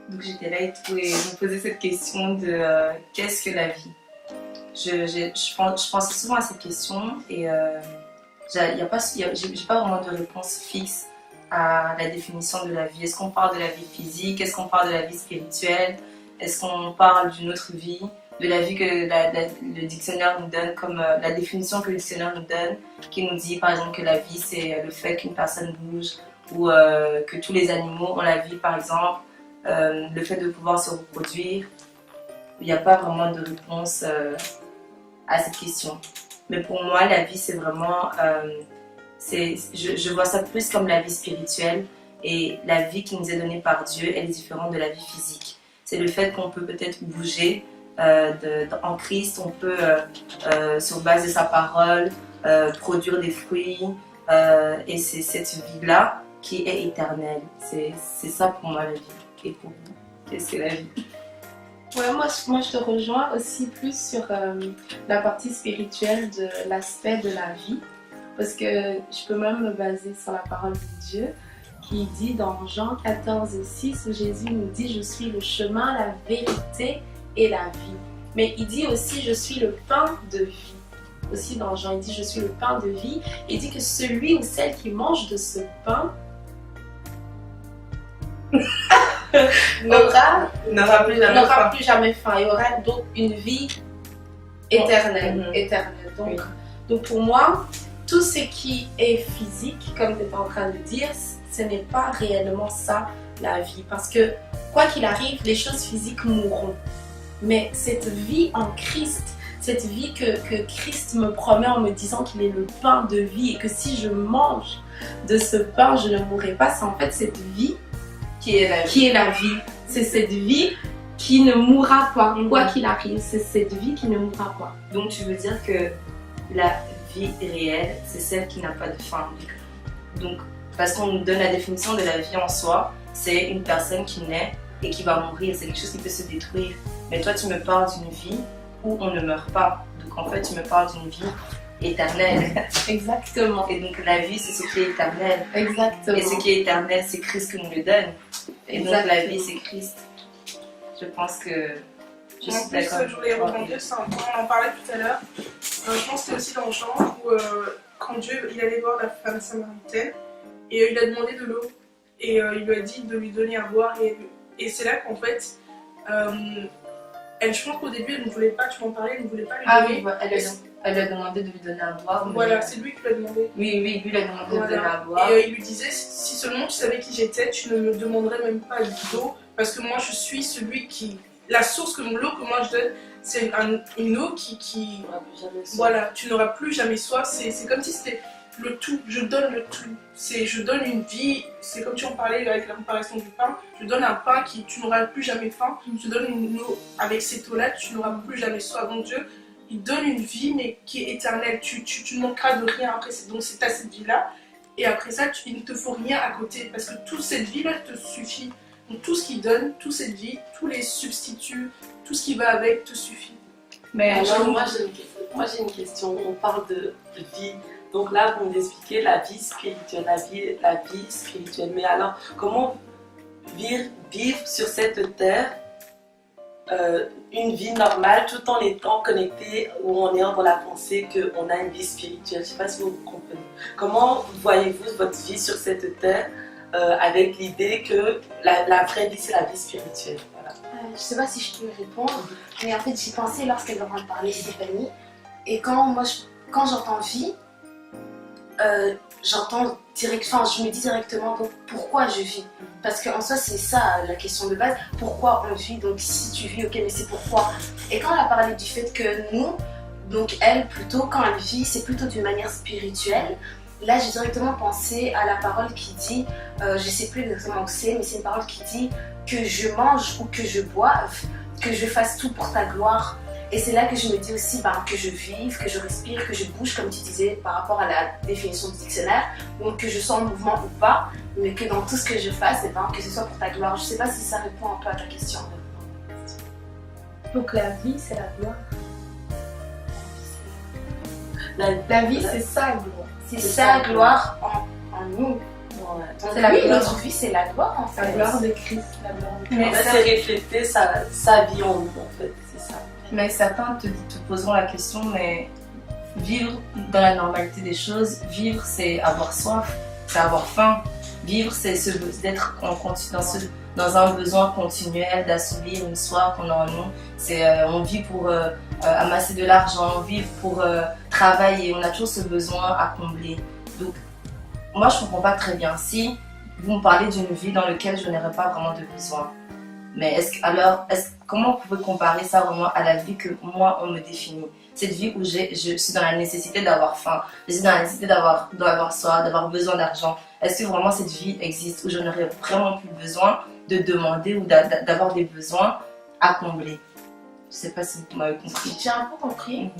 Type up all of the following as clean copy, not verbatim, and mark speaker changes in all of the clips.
Speaker 1: Donc j'étais là et tout et je me posais cette question de qu'est-ce que la vie? Je pense souvent à cette question et j'ai pas vraiment de réponse fixe à la définition de la vie. Est-ce qu'on parle de la vie physique? Est-ce qu'on parle de la vie spirituelle? Est-ce qu'on parle d'une autre vie? De la vie que le dictionnaire nous donne, comme la définition que le dictionnaire nous donne, qui nous dit par exemple que la vie c'est le fait qu'une personne bouge ou que tous les animaux ont la vie par exemple, le fait de pouvoir se reproduire. Il n'y a pas vraiment de réponse à cette question. Mais pour moi la vie c'est vraiment, je vois ça plus comme la vie spirituelle et la vie qui nous est donnée par Dieu elle est différente de la vie physique. C'est le fait qu'on peut peut-être bouger en Christ, on peut sur base de sa parole produire des fruits et c'est cette vie-là qui est éternelle. C'est ça pour moi la vie. Et pour vous, qu'est-ce que la vie?
Speaker 2: Ouais, moi je te rejoins aussi plus sur la partie spirituelle de l'aspect de la vie, parce que je peux même me baser sur la parole de Dieu qui dit dans Jean 14:6 où Jésus nous dit « Je suis le chemin, la vérité et la vie ». Mais il dit aussi « Je suis le pain de vie ». Aussi dans Jean, il dit « Je suis le pain de vie ». Il dit que celui ou celle qui mange de ce pain n'aura plus jamais faim. Il y aura donc une vie éternelle. Donc pour moi, tout ce qui est physique, comme tu étais en train de dire, ce n'est pas réellement ça la vie. Parce que quoi qu'il arrive, les choses physiques mourront. Mais cette vie en Christ, cette vie que Christ me promet en me disant qu'il est le pain de vie et que si je mange de ce pain, je ne mourrai pas, c'est en fait cette vie qui est la vie. C'est cette vie qui ne mourra pas, quoi qu'il arrive. C'est cette vie qui ne mourra pas.
Speaker 1: Donc tu veux dire que la vie réelle, c'est celle qui n'a pas de fin. Donc, parce qu'on nous donne la définition de la vie en soi, c'est une personne qui naît et qui va mourir. C'est quelque chose qui peut se détruire. Mais toi, tu me parles d'une vie où on ne meurt pas. Donc en fait, tu me parles d'une vie éternelle.
Speaker 2: Exactement.
Speaker 1: Et donc la vie, c'est ce qui est éternel.
Speaker 2: Exactement.
Speaker 1: Et ce qui est éternel, c'est Christ qui nous le donne. Et donc la vie, c'est Christ. Je pense que je suis d'accord.
Speaker 3: Je voulais rebondir sur un point, on en parlait tout à l'heure. Je pense que c'est aussi dans Jean où quand Dieu il allait voir la femme samaritaine et il a demandé de l'eau et il lui a dit de lui donner à boire et c'est là qu'en fait je pense qu'au début elle ne voulait pas, tu m'en parlais, elle ne voulait pas lui donner.
Speaker 1: Ah oui, elle lui a demandé de lui donner à boire.
Speaker 3: Voilà, c'est lui qui lui a demandé.
Speaker 1: Oui, lui il a demandé de lui donner à boire.
Speaker 3: Et il lui disait, si seulement tu savais qui j'étais, tu ne me demanderais même pas d'eau parce que moi je suis celui qui... La source que l'eau que moi je donne, c'est une eau qui voilà, tu n'auras plus jamais soif. C'est comme si c'était le tout. Je donne le tout. Je donne une vie. C'est comme tu en parlais avec la comparaison du pain. Je donne un pain qui tu n'auras plus jamais faim. Je donne une eau avec cette eau-là, tu n'auras plus jamais soif. Donc Dieu, il donne une vie mais qui est éternelle. Tu ne manqueras de rien après. Donc c'est à cette vie-là. Et après ça, il ne te faut rien à côté parce que toute cette vie-là te suffit. Donc tout ce qu'il donne, toute cette vie, tous les substituts, tout ce qui va avec te suffit.
Speaker 4: Mais alors, moi j'ai une question. On parle de vie. Donc là, vous m'expliquez la vie spirituelle, la vie spirituelle. Mais alors, comment vivre sur cette terre une vie normale tout en étant connecté ou en ayant dans la pensée qu'on a une vie spirituelle? Je ne sais pas si vous comprenez. Comment voyez-vous votre vie sur cette terre avec l'idée que la vraie vie c'est la vie spirituelle? Voilà.
Speaker 5: Je sais pas si je peux répondre, mais en fait j'y pensais lorsqu'elle va en parler, Stéphanie. Et quand j'entends vie, j'entends je me dis directement donc, pourquoi je vis. Parce qu'en soi c'est ça la question de base, pourquoi on vit. Donc si tu vis, ok, mais c'est pourquoi. Et quand elle a parlé du fait que nous, donc elle plutôt, quand elle vit, c'est plutôt d'une manière spirituelle. Là, j'ai directement pensé à la parole qui dit, je sais plus exactement où c'est, mais c'est une parole qui dit que je mange ou que je boive, que je fasse tout pour ta gloire. Et c'est là que je me dis aussi que je vive, que je respire, que je bouge, comme tu disais, par rapport à la définition du dictionnaire. Donc que je sois en mouvement ou pas, mais que dans tout ce que je fasse, que ce soit pour ta gloire. Je sais pas si ça répond un peu à ta question.
Speaker 2: Donc la vie, c'est la gloire. La vie, c'est sa gloire.
Speaker 5: C'est sa gloire en nous. Donc
Speaker 2: C'est la
Speaker 5: oui,
Speaker 2: gloire.
Speaker 5: notre vie, c'est la gloire en fait.
Speaker 2: La gloire de Christ. La gloire de Christ.
Speaker 1: Mais
Speaker 4: En fait, c'est refléter sa vie en nous, en fait, c'est ça.
Speaker 1: Mais certains te poseront la question, mais vivre dans la normalité des choses, vivre c'est avoir soif, c'est avoir faim. Vivre c'est d'être dans un besoin continuel, d'assouvir une soif qu'on a en nous. On vit pour amasser de l'argent, on vit pour travailler, on a toujours ce besoin à combler. Donc moi je comprends pas très bien si vous me parlez d'une vie dans laquelle je n'aurais pas vraiment de besoin. Mais comment vous pouvez comparer ça vraiment à la vie que moi on me définit? Cette vie où je suis dans la nécessité d'avoir faim, je suis dans la nécessité d'avoir soif, d'avoir besoin d'argent. Est-ce que vraiment cette vie existe où je n'aurais vraiment plus besoin de demander ou d'avoir des besoins à combler? Je sais pas si vous m'avez compris.
Speaker 5: J'ai un peu compris.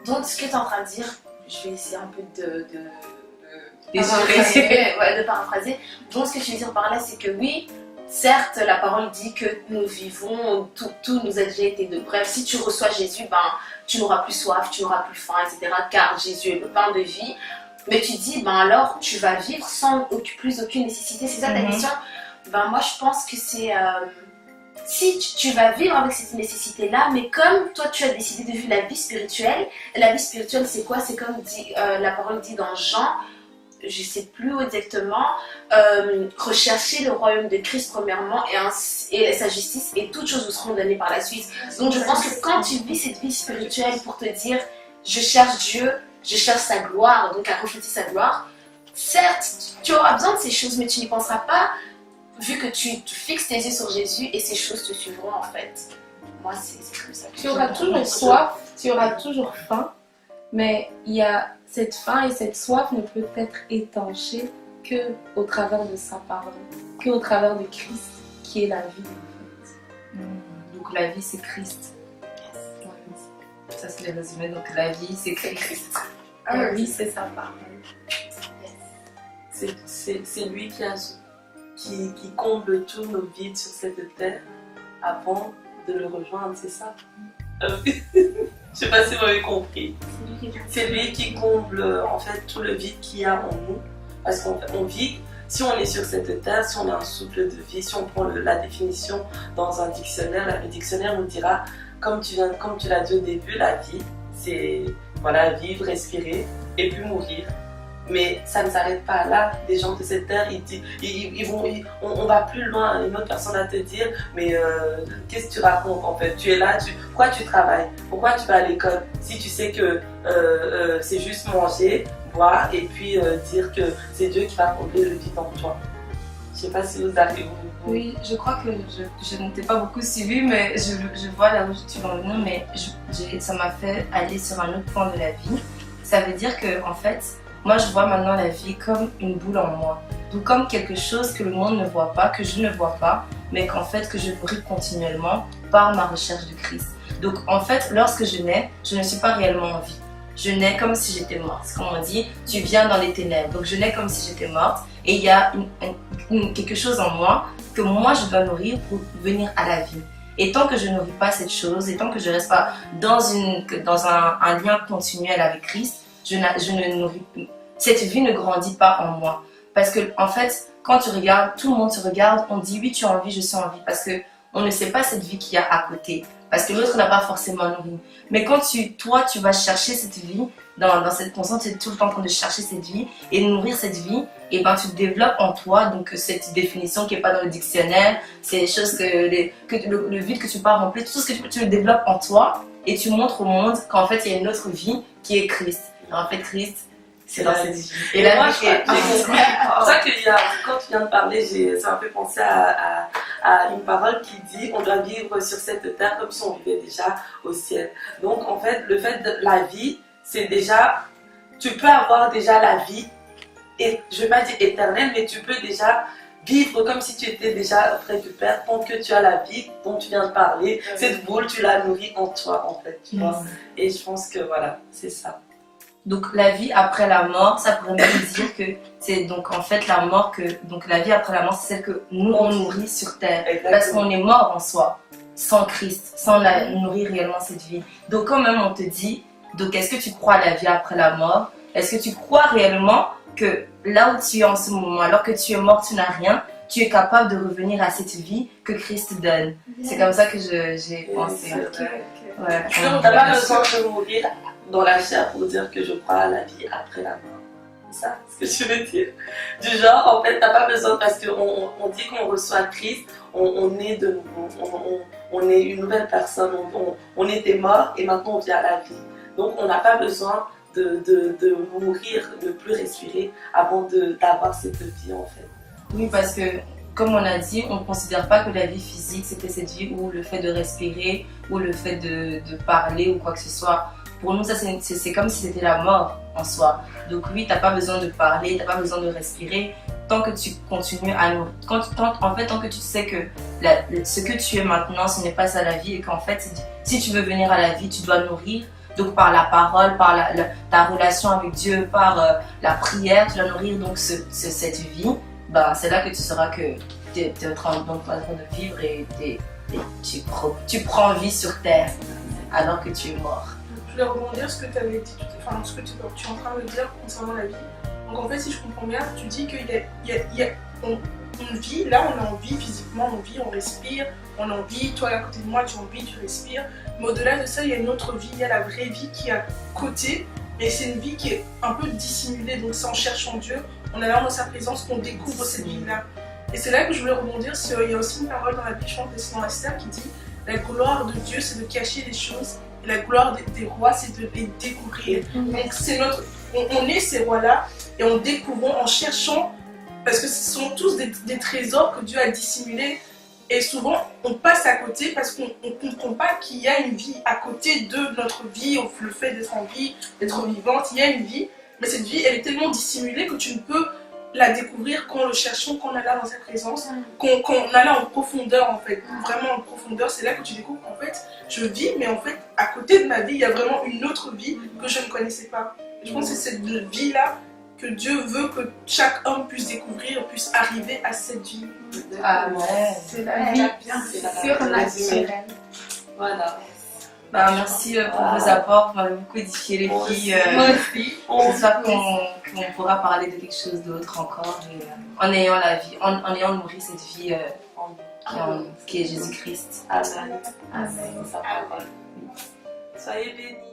Speaker 5: Donc ce que tu es en train de dire, je vais essayer un peu de paraphraser. Donc ce que je veux dire par là, c'est que oui, certes, la parole dit que nous vivons, tout nous a déjà été de bref. Si tu reçois Jésus, tu n'auras plus soif, tu n'auras plus faim, etc. Car Jésus est le pain de vie. Mais tu dis, alors tu vas vivre sans plus aucune nécessité. C'est ça ta question? Moi, je pense que c'est... si tu vas vivre avec cette nécessité-là, mais comme toi, tu as décidé de vivre la vie spirituelle c'est quoi? C'est comme la parole dit dans Jean, je ne sais plus exactement, rechercher le royaume de Christ premièrement et sa justice et toutes choses vous seront données par la suite. Donc je pense que quand tu vis cette vie spirituelle pour te dire je cherche Dieu, je cherche sa gloire, donc à refléter sa gloire, certes tu auras besoin de ces choses mais tu n'y penseras pas vu que tu fixes tes yeux sur Jésus et ces choses te suivront en fait. Moi c'est comme ça.
Speaker 2: Tu auras toujours soif, tu auras toujours faim, mais il y a cette faim et cette soif ne peut être étanchée que au travers de sa parole, que au travers de Christ qui est la vie en fait.
Speaker 1: Donc la vie c'est Christ. Ça c'est le résumé, donc la vie c'est Christ.
Speaker 2: La vie c'est sa parole.
Speaker 4: C'est lui qui comble tous nos vides sur cette terre avant de le rejoindre, c'est ça? Je sais pas si vous avez compris. C'est lui qui comble en fait tout le vide qu'il y a en nous. Parce qu'on vit, si on est sur cette terre, si on a un souffle de vie, si on prend la définition dans un dictionnaire, le dictionnaire nous dira, comme tu l'as dit au début, la vie, c'est vivre, respirer et puis mourir. Mais ça ne s'arrête pas là. Les gens de cette terre, on va plus loin. Une autre personne va te dire, mais qu'est-ce que tu racontes en fait? Tu es là, pourquoi tu travailles? Pourquoi tu vas à l'école? Si tu sais que c'est juste manger, boire et puis dire que c'est Dieu qui va combler le vide en toi. Je ne sais pas si vous arrivez.
Speaker 1: Oui, je crois que je ne t'ai pas beaucoup suivi, mais je vois là où tu vas en venir, mais ça m'a fait aller sur un autre point de la vie. Ça veut dire que en fait, moi, je vois maintenant la vie comme une boule en moi. Donc comme quelque chose que le monde ne voit pas, que je ne vois pas, mais qu'en fait, que je nourris continuellement par ma recherche de Christ. Donc en fait, lorsque je nais, je ne suis pas réellement en vie. Je nais comme si j'étais morte. Comme on dit, tu viens dans les ténèbres. Donc je nais comme si j'étais morte. Et il y a quelque chose en moi que moi, je dois nourrir pour venir à la vie. Et tant que je ne nourris pas cette chose, et tant que je ne reste pas dans un lien continuel avec Christ, cette vie ne grandit pas en moi. Parce que, en fait, quand tu regardes, tout le monde se regarde, on dit oui, tu as envie, je suis en vie. Parce qu'on ne sait pas cette vie qu'il y a à côté. Parce que l'autre n'a pas forcément nourri. Mais quand toi, tu vas chercher cette vie, dans cette conscience, tu es tout le temps en train de chercher cette vie et de nourrir cette vie, et ben tu développes en toi donc cette définition qui n'est pas dans le dictionnaire, c'est les choses le vide que tu peux pas remplir, tout ce que tu le développes en toi et tu montres au monde qu'en fait il y a une autre vie qui est Christ. Et en fait, Christ, c'est dans cette vie.
Speaker 4: Et là, moi, j'ai compris. C'est pour ça que quand tu viens de parler, ça m'a fait penser à une parole qui dit on doit vivre sur cette terre comme si on vivait déjà au ciel. Donc, en fait, le fait de la vie, c'est déjà, tu peux avoir déjà la vie, et je ne vais pas dire éternelle, mais tu peux déjà vivre comme si tu étais déjà auprès du Père, tant que tu as la vie dont tu viens de parler. Cette boule, tu la nourris en toi, en fait, tu vois. Et je pense que voilà, c'est ça.
Speaker 1: Donc la vie après la mort, ça pourrait même dire que c'est donc en fait la mort donc la vie après la mort, c'est celle que nous on nourrit sur terre. Exactement. Parce qu'on est mort en soi, sans Christ, sans nourrir réellement cette vie. Donc quand même on te dit, donc est-ce que tu crois à la vie après la mort? Est-ce que tu crois réellement que là où tu es en ce moment, alors que tu es mort, tu n'as rien, tu es capable de revenir à cette vie que Christ donne. C'est comme ça que j'ai pensé. Ouais.
Speaker 4: Tu n'as pas besoin de mourir dans la chair pour dire que je crois à la vie après la mort. C'est ça ce que je veux dire. Du genre, en fait, t'as pas besoin parce qu'on dit qu'on reçoit Christ, on est de nouveau, on est une nouvelle personne, on était mort et maintenant on vient à la vie. Donc on n'a pas besoin de mourir, de plus respirer avant d'avoir cette vie en fait.
Speaker 1: Oui, parce que comme on a dit, on ne considère pas que la vie physique c'était cette vie où le fait de respirer ou le fait de parler ou quoi que ce soit. Pour nous, ça c'est comme si c'était la mort en soi. Donc oui, t'as pas besoin de parler, t'as pas besoin de respirer. Tant que tu continues à nous... tant que tu sais que ce que tu es maintenant, ce n'est pas ça la vie et qu'en fait, si tu veux venir à la vie, tu dois nourrir. Donc par la parole, par ta relation avec Dieu, par la prière, tu dois nourrir donc cette vie. Ben, c'est là que tu sauras que tu es en train de vivre et tu prends vie sur terre alors que tu es mort.
Speaker 3: Je voulais rebondir ce que tu avais dit, enfin ce que tu es en train de dire concernant la vie. Donc en fait, si je comprends bien, tu dis qu'on vit, là on est en vie physiquement, on vit, on respire, on en vit, toi à côté de moi tu en vis, tu respires. Mais au-delà de ça, il y a une autre vie, il y a la vraie vie qui est à côté. Et c'est une vie qui est un peu dissimulée, donc c'est en cherchant Dieu, on allant dans sa présence qu'on découvre cette vie-là. Et c'est là que je voulais rebondir sur, il y a aussi une parole dans la Bible, je pense que c'est dans Esther qui dit « La gloire de Dieu, c'est de cacher les choses, et la gloire des rois, c'est de les découvrir. » Donc c'est on est ces rois-là, et on découvre en cherchant, parce que ce sont tous des trésors que Dieu a dissimulés. Et souvent, on passe à côté parce qu'on ne comprend pas qu'il y a une vie à côté de notre vie, le fait d'être en vie, d'être vivante, il y a une vie. Mais cette vie, elle est tellement dissimulée que tu ne peux la découvrir qu'en le cherchant, qu'en allant dans sa présence, qu'en allant en profondeur en fait. Vraiment en profondeur, c'est là que tu découvres qu'en fait, je vis, mais en fait, à côté de ma vie, il y a vraiment une autre vie que je ne connaissais pas. Et je pense que c'est cette vie-là que Dieu veut que chaque homme puisse découvrir, puisse arriver à cette vie.
Speaker 1: Amen.
Speaker 2: C'est la vie surnaturelle.
Speaker 4: Voilà.
Speaker 1: Bah, merci pour vos apports, vous m'avez beaucoup édifié les filles.
Speaker 2: Moi aussi.
Speaker 1: J'espère qu'on pourra parler de quelque chose d'autre encore. Et, en ayant la vie, en ayant nourri cette vie qui est Jésus-Christ.
Speaker 4: Amen.
Speaker 1: Amen.
Speaker 4: Sa parole. Soyez bénis.